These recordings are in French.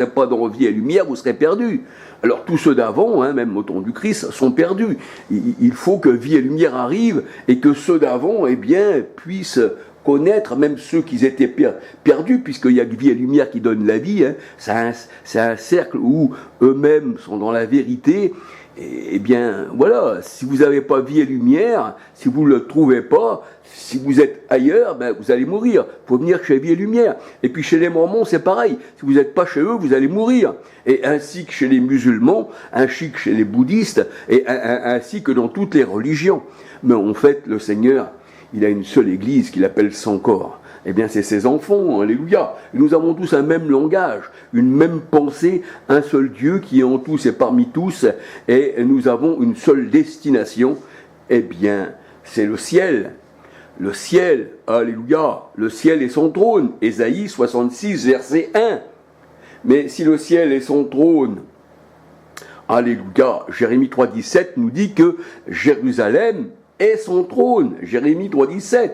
n'êtes pas dans vie et lumière, vous serez perdus. Alors tous ceux d'avant, même au temps du Christ, sont perdus. Il faut que vie et lumière arrivent et que ceux d'avant, puissent connaître, même ceux qui étaient perdus, puisqu'il y a que vie et lumière qui donnent la vie. C'est un cercle où eux-mêmes sont dans la vérité. Voilà, si vous n'avez pas vie et lumière, si vous ne le trouvez pas, si vous êtes ailleurs, vous allez mourir. Il faut venir chez vie et lumière. Et puis chez les Mormons, c'est pareil. Si vous n'êtes pas chez eux, vous allez mourir. Et ainsi que chez les musulmans, ainsi que chez les bouddhistes, et ainsi que dans toutes les religions. Mais en fait, le Seigneur, il a une seule église qu'il appelle son corps. C'est ses enfants, alléluia. Et nous avons tous un même langage, une même pensée, un seul Dieu qui est en tous et parmi tous, et nous avons une seule destination, c'est le ciel. Le ciel, alléluia, le ciel est son trône. Ésaïe 66, verset 1. Mais si le ciel est son trône, alléluia, Jérémie 3,17 nous dit que Jérusalem est son trône. Jérémie 3,17.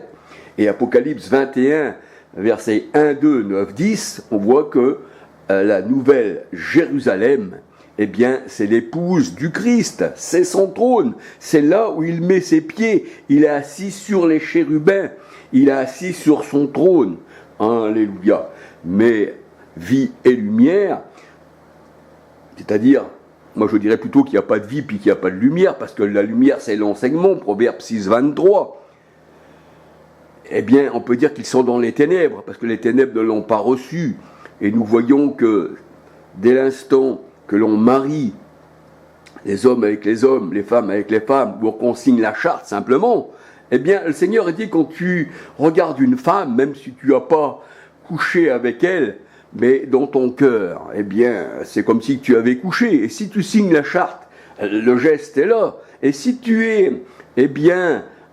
Et Apocalypse 21, versets 1, 2, 9, 10, on voit que la nouvelle Jérusalem, c'est l'épouse du Christ, c'est son trône, c'est là où il met ses pieds, il est assis sur les chérubins, il est assis sur son trône, alléluia. Mais vie et lumière, c'est-à-dire, moi je dirais plutôt qu'il n'y a pas de vie puis qu'il n'y a pas de lumière, parce que la lumière c'est l'enseignement, Proverbe 6, 23. On peut dire qu'ils sont dans les ténèbres, parce que les ténèbres ne l'ont pas reçu. Et nous voyons que dès l'instant que l'on marie les hommes avec les hommes, les femmes avec les femmes, ou qu'on signe la charte simplement, le Seigneur dit quand tu regardes une femme, même si tu n'as pas couché avec elle, mais dans ton cœur, c'est comme si tu avais couché. Et si tu signes la charte, le geste est là. Et si tu es,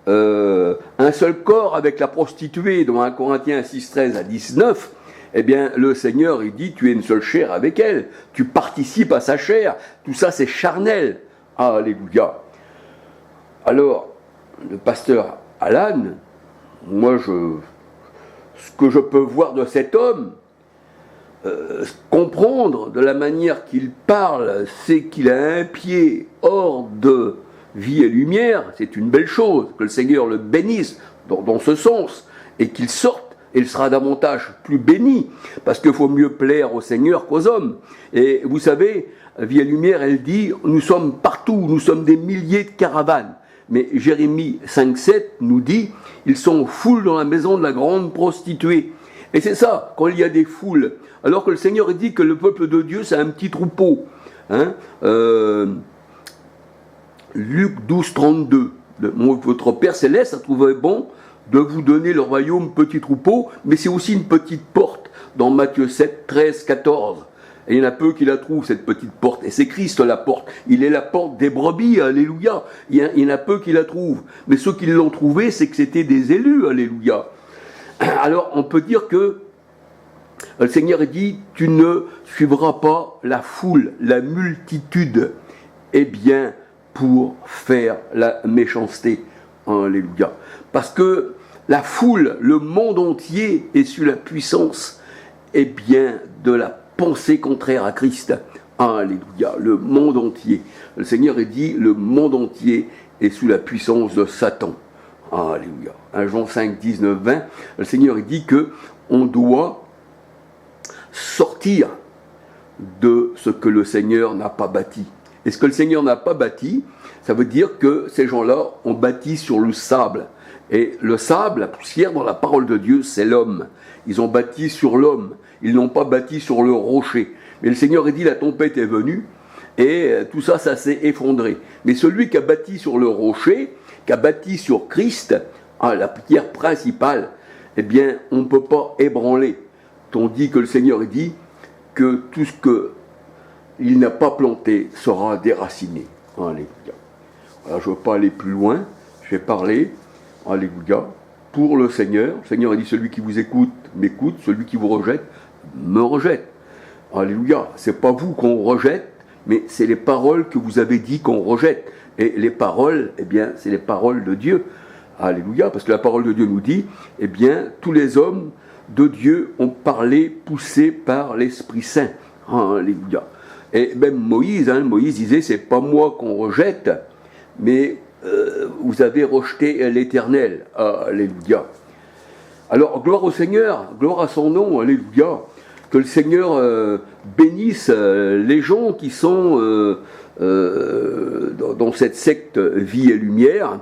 un seul corps avec la prostituée, dans 1 Corinthiens 6, 13 à 19, le Seigneur, il dit, tu es une seule chair avec elle, tu participes à sa chair, tout ça c'est charnel. Alléluia. Alors, le pasteur Alan, moi, ce que je peux voir de cet homme, comprendre de la manière qu'il parle, c'est qu'il a un pied hors de vie et lumière, c'est une belle chose, que le Seigneur le bénisse dans ce sens, et qu'il sorte, et il sera davantage plus béni, parce qu'il faut mieux plaire au Seigneur qu'aux hommes. Et vous savez, vie et lumière, elle dit, nous sommes partout, nous sommes des milliers de caravanes. Mais Jérémie 5,7 nous dit, ils sont foules dans la maison de la grande prostituée. Et c'est ça, quand il y a des foules, alors que le Seigneur dit que le peuple de Dieu, c'est un petit troupeau. Luc 12, 32. Votre Père Céleste a trouvé bon de vous donner le royaume petit troupeau, mais c'est aussi une petite porte dans Matthieu 7, 13, 14. Et il y en a peu qui la trouvent, cette petite porte. Et c'est Christ la porte. Il est la porte des brebis, alléluia. Il y en a peu qui la trouvent. Mais ceux qui l'ont trouvé, c'est que c'était des élus, alléluia. Alors, on peut dire que le Seigneur dit, tu ne suivras pas la foule, la multitude, pour faire la méchanceté. Alléluia. Parce que la foule, le monde entier est sous la puissance, de la pensée contraire à Christ. Alléluia. Le monde entier. Le Seigneur dit, le monde entier est sous la puissance de Satan. Alléluia. 1 Jean 5, 19, 20, le Seigneur dit que on doit sortir de ce que le Seigneur n'a pas bâti. Et ce que le Seigneur n'a pas bâti, ça veut dire que ces gens-là ont bâti sur le sable. Et le sable, la poussière dans la parole de Dieu, c'est l'homme. Ils ont bâti sur l'homme. Ils n'ont pas bâti sur le rocher. Mais le Seigneur a dit, la tempête est venue, et tout ça, ça s'est effondré. Mais celui qui a bâti sur le rocher, qui a bâti sur Christ, la pierre principale, on ne peut pas ébranler. Tandis que le Seigneur dit que tout ce qu'il n'a pas planté sera déraciné. Alléluia. Alors, je ne veux pas aller plus loin, je vais parler, alléluia, pour le Seigneur. Le Seigneur a dit, celui qui vous écoute, m'écoute, celui qui vous rejette, me rejette. Alléluia. C'est pas vous qu'on rejette, mais c'est les paroles que vous avez dit qu'on rejette. Et les paroles, c'est les paroles de Dieu. Alléluia. Parce que la parole de Dieu nous dit, tous les hommes de Dieu ont parlé poussés par l'Esprit Saint. Alléluia. Et même Moïse, Moïse disait, c'est pas moi qu'on rejette, mais vous avez rejeté l'Éternel. Alléluia. Alors, gloire au Seigneur, gloire à son nom, alléluia. Que le Seigneur bénisse les gens qui sont dans cette secte Vie et Lumière,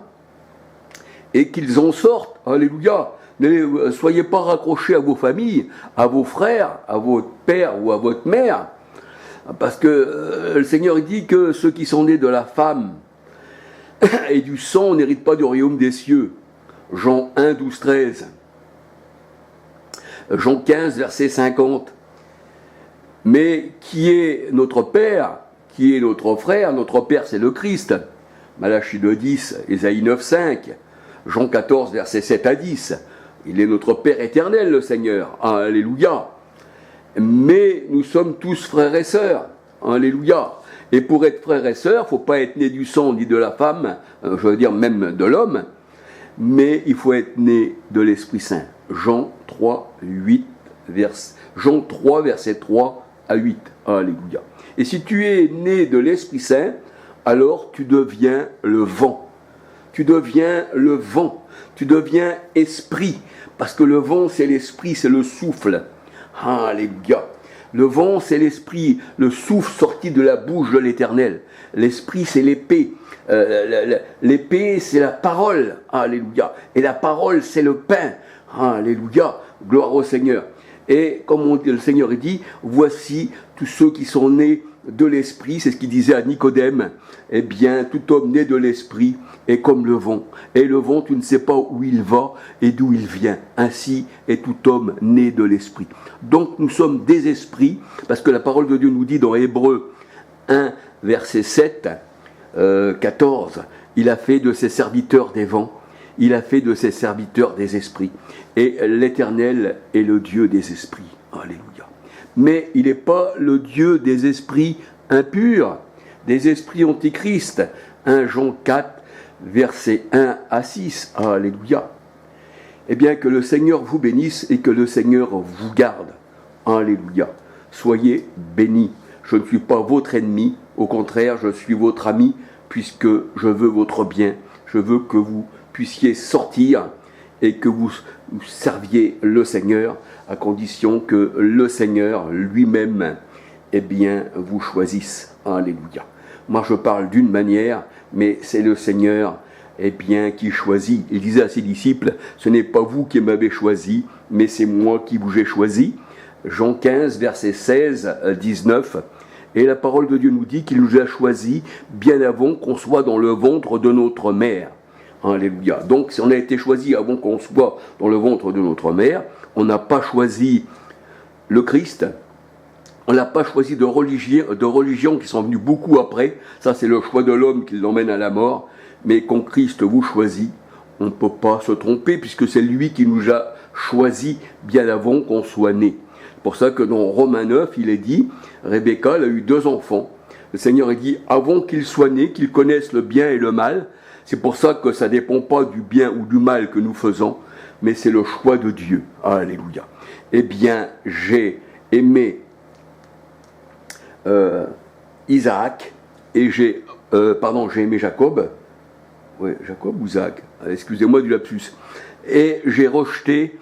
et qu'ils en sortent, alléluia. Ne soyez pas raccrochés à vos familles, à vos frères, à votre père ou à votre mère, parce que le Seigneur dit que ceux qui sont nés de la femme et du sang n'héritent pas du royaume des cieux. Jean 1, 12, 13. Jean 15, verset 50. Mais qui est notre Père, qui est notre frère? Notre Père, c'est le Christ. Malachie 2, 10, Ésaïe 9, 5. Jean 14, verset 7 à 10. Il est notre Père éternel, le Seigneur. Alléluia. Mais nous sommes tous frères et sœurs. Alléluia. Et pour être frères et sœurs, il ne faut pas être né du sang ni de la femme, je veux dire même de l'homme, mais il faut être né de l'Esprit Saint. Jean 3, verset 3 à 8. Alléluia. Et si tu es né de l'Esprit Saint, alors tu deviens le vent. Tu deviens le vent. Tu deviens esprit. Parce que le vent, c'est l'esprit, c'est le souffle. Alléluia. Le vent, c'est l'esprit, le souffle sorti de la bouche de l'Éternel. L'esprit, c'est l'épée. L'épée, c'est la parole. Alléluia. Et la parole, c'est le pain. Alléluia. Gloire au Seigneur. Et comme le Seigneur dit, voici tous ceux qui sont nés de l'esprit, c'est ce qu'il disait à Nicodème. Eh bien, tout homme né de l'esprit est comme le vent. Et le vent, tu ne sais pas où il va et d'où il vient. Ainsi est tout homme né de l'esprit. Donc nous sommes des esprits, parce que la parole de Dieu nous dit dans Hébreux 1, verset 7, 14, il a fait de ses serviteurs des vents, il a fait de ses serviteurs des esprits. Et l'Éternel est le Dieu des esprits. Alléluia. Mais il n'est pas le Dieu des esprits impurs, des esprits antichrist. 1 Jean 4, versets 1 à 6. Alléluia. Eh bien, que le Seigneur vous bénisse et que le Seigneur vous garde. Alléluia. Soyez bénis. Je ne suis pas votre ennemi, au contraire, je suis votre ami, puisque je veux votre bien. Je veux que vous puissiez sortir et que vous serviez le Seigneur, à condition que le Seigneur lui-même, eh bien, vous choisisse. Alléluia. Moi, je parle d'une manière, mais c'est le Seigneur, eh bien, qui choisit. Il disait à ses disciples, ce n'est pas vous qui m'avez choisi, mais c'est moi qui vous ai choisi. Jean 15, versets 16, 19. Et la parole de Dieu nous dit qu'il nous a choisis bien avant qu'on soit dans le ventre de notre mère. Alléluia. Donc, si on a été choisi avant qu'on soit dans le ventre de notre mère, on n'a pas choisi le Christ, on n'a pas choisi de religions qui sont venues beaucoup après. Ça, c'est le choix de l'homme qui l'emmène à la mort. Mais quand Christ vous choisit, on ne peut pas se tromper, puisque c'est lui qui nous a choisis bien avant qu'on soit né. C'est pour ça que dans Romains 9, il est dit, Rebecca, elle a eu 2 enfants. Le Seigneur a dit, avant qu'ils soient nés, qu'ils connaissent le bien et le mal. C'est pour ça que ça ne dépend pas du bien ou du mal que nous faisons, mais c'est le choix de Dieu. Alléluia. Eh bien, j'ai aimé Isaac, et j'ai aimé Jacob. Oui, Jacob ou Isaac, excusez-moi du lapsus. Et j'ai rejeté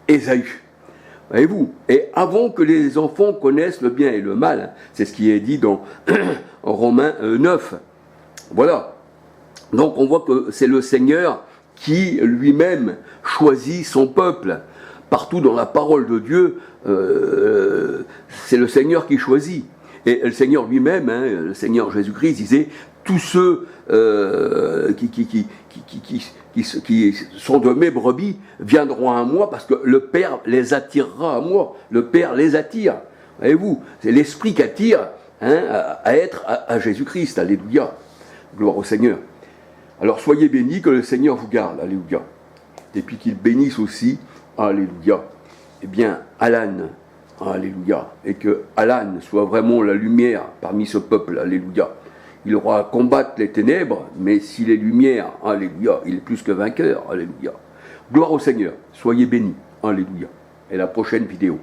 Ésaü. Voyez-vous, et avant que les enfants connaissent le bien et le mal, c'est ce qui est dit dans Romains 9. Voilà. Donc on voit que c'est le Seigneur qui lui-même choisit son peuple. Partout dans la parole de Dieu, c'est le Seigneur qui choisit. Et le Seigneur lui-même, le Seigneur Jésus-Christ disait, tous ceux qui sont de mes brebis viendront à moi parce que le Père les attirera à moi. Le Père les attire. Voyez-vous, c'est l'Esprit qui attire à être à Jésus-Christ. Alléluia. Gloire au Seigneur. Alors soyez bénis, que le Seigneur vous garde. Alléluia. Et puis qu'il bénisse aussi. Alléluia. Eh bien, Alan. Alléluia. Et que Alan soit vraiment la lumière parmi ce peuple. Alléluia. Il aura à combattre les ténèbres, mais s'il est lumière, alléluia, il est plus que vainqueur, alléluia. Gloire au Seigneur, soyez bénis, alléluia. Et la prochaine vidéo.